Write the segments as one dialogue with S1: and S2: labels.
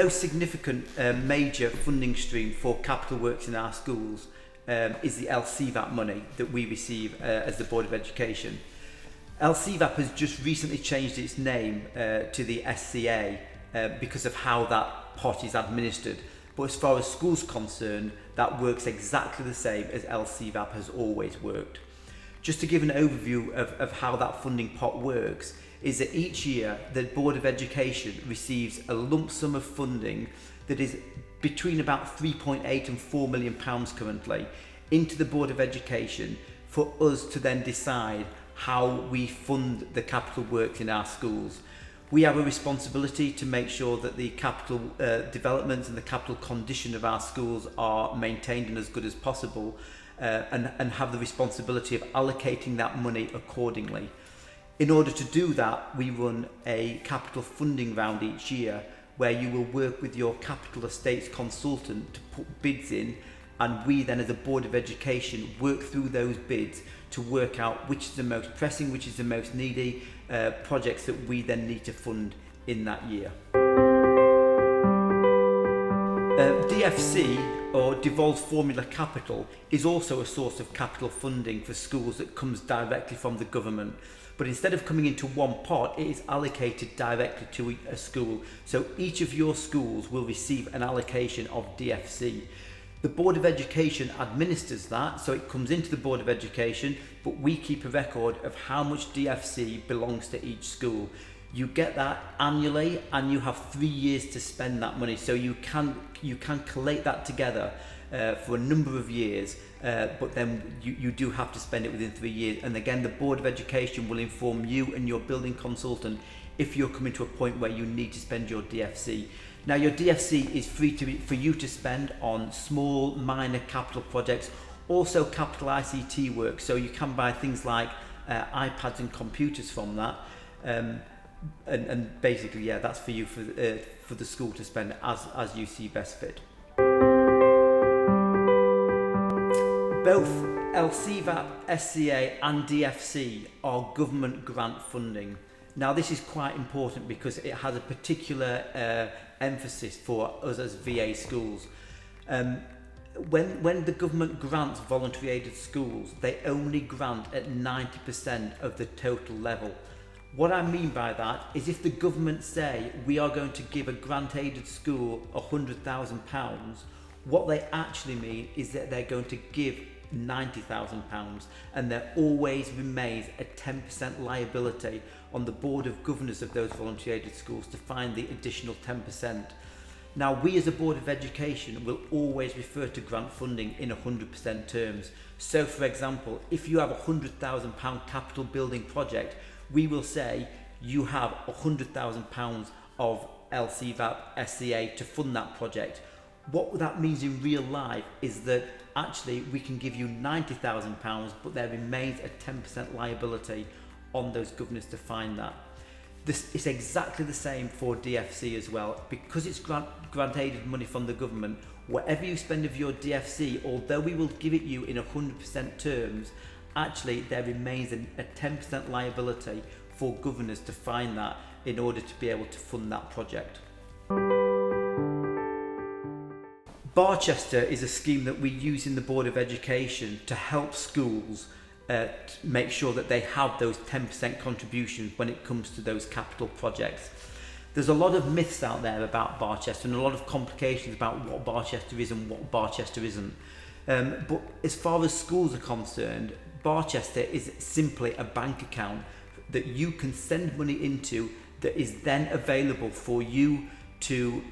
S1: most significant major funding stream for capital works in our schools is the LCVAP money that we receive as the Board of Education. LCVAP has just recently changed its name to the SCA because of how that pot is administered. But as far as schools concerned, that works exactly the same as LCVAP has always worked. Just to give an overview of how that funding pot works, is that each year the Board of Education receives a lump sum of funding that is between about 3.8 and 4 million pounds currently into the Board of Education for us to then decide how we fund the capital works in our schools. We have a responsibility to make sure that the capital developments and the capital condition of our schools are maintained and as good as possible, and have the responsibility of allocating that money accordingly. In order to do that, we run a capital funding round each year where you will work with your capital estates consultant to put bids in, and we then as a Board of Education work through those bids to work out which is the most pressing, which is the most needy projects that we then need to fund in that year. DFC, or Devolved Formula Capital, is also a source of capital funding for schools that comes directly from the government. But instead of coming into one pot, it is allocated directly to a school. So each of your schools will receive an allocation of DFC. The Board of Education administers that, so it comes into the Board of Education, but we keep a record of how much DFC belongs to each school. You get that annually, and you have 3 years to spend that money. So you can collate that together for a number of years, but then you do have to spend it within 3 years. And again, the Board of Education will inform you and your building consultant if you're coming to a point where you need to spend your DFC. Now, your DFC is free for you to spend on small, minor capital projects, also capital ICT work. So you can buy things like iPads and computers from that. And basically, yeah, that's for you for the school to spend as you see best fit. Both LCVAP, SCA and DFC are government grant funding. Now, this is quite important because it has a particular emphasis for us as VA schools. When the government grants voluntary aided schools, they only grant at 90% of the total level. What I mean by that is if the government say we are going to give a grant aided school £100,000, what they actually mean is that they're going to give £90,000, and there always remains a 10% liability on the Board of Governors of those voluntary aided schools to find the additional 10%. Now, we as a Board of Education will always refer to grant funding in 100% terms. So, for example, if you have a £100,000 capital building project, we will say you have £100,000 of LCVAP SCA to fund that project. What that means in real life is that actually we can give you £90,000, but there remains a 10% liability on those governors to find that. This is exactly the same for DFC as well. Because it's grant aided money from the government, whatever you spend of your DFC, although we will give it you in 100% terms, actually there remains a 10% liability for governors to find that in order to be able to fund that project. Barchester is a scheme that we use in the Board of Education to help schools to make sure that they have those 10% contributions when it comes to those capital projects. There's a lot of myths out there about Barchester and a lot of complications about what Barchester is and what Barchester isn't. But as far as schools are concerned, Barchester is simply a bank account that you can send money into that is then available for you to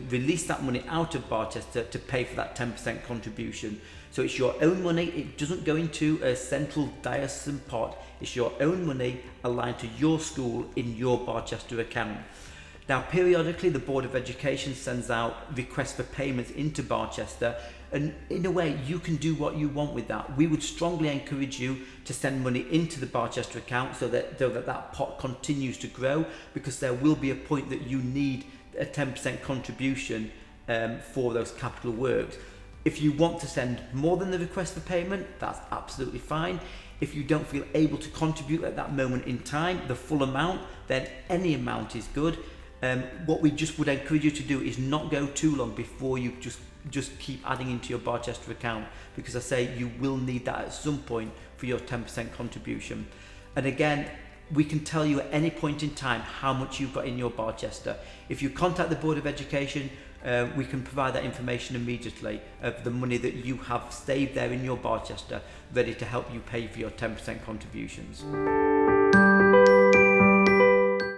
S1: release that money out of Barchester to pay for that 10% contribution. So it's your own money, it doesn't go into a central diocesan pot, it's your own money aligned to your school in your Barchester account. Now, periodically the Board of Education sends out requests for payments into Barchester, and in a way you can do what you want with that. We would strongly encourage you to send money into the Barchester account so that pot continues to grow, because there will be a point that you need a 10% contribution for those capital works. If you want to send more than the request for payment, that's absolutely fine. If you don't feel able to contribute at that moment in time, the full amount, then any amount is good. What we just would encourage you to do is not go too long before you just keep adding into your Barchester account, because I say you will need that at some point for your 10% contribution. And again, we can tell you at any point in time how much you've got in your Barchester. If you contact the Board of Education, we can provide that information immediately of the money that you have saved there in your Barchester, ready to help you pay for your 10% contributions.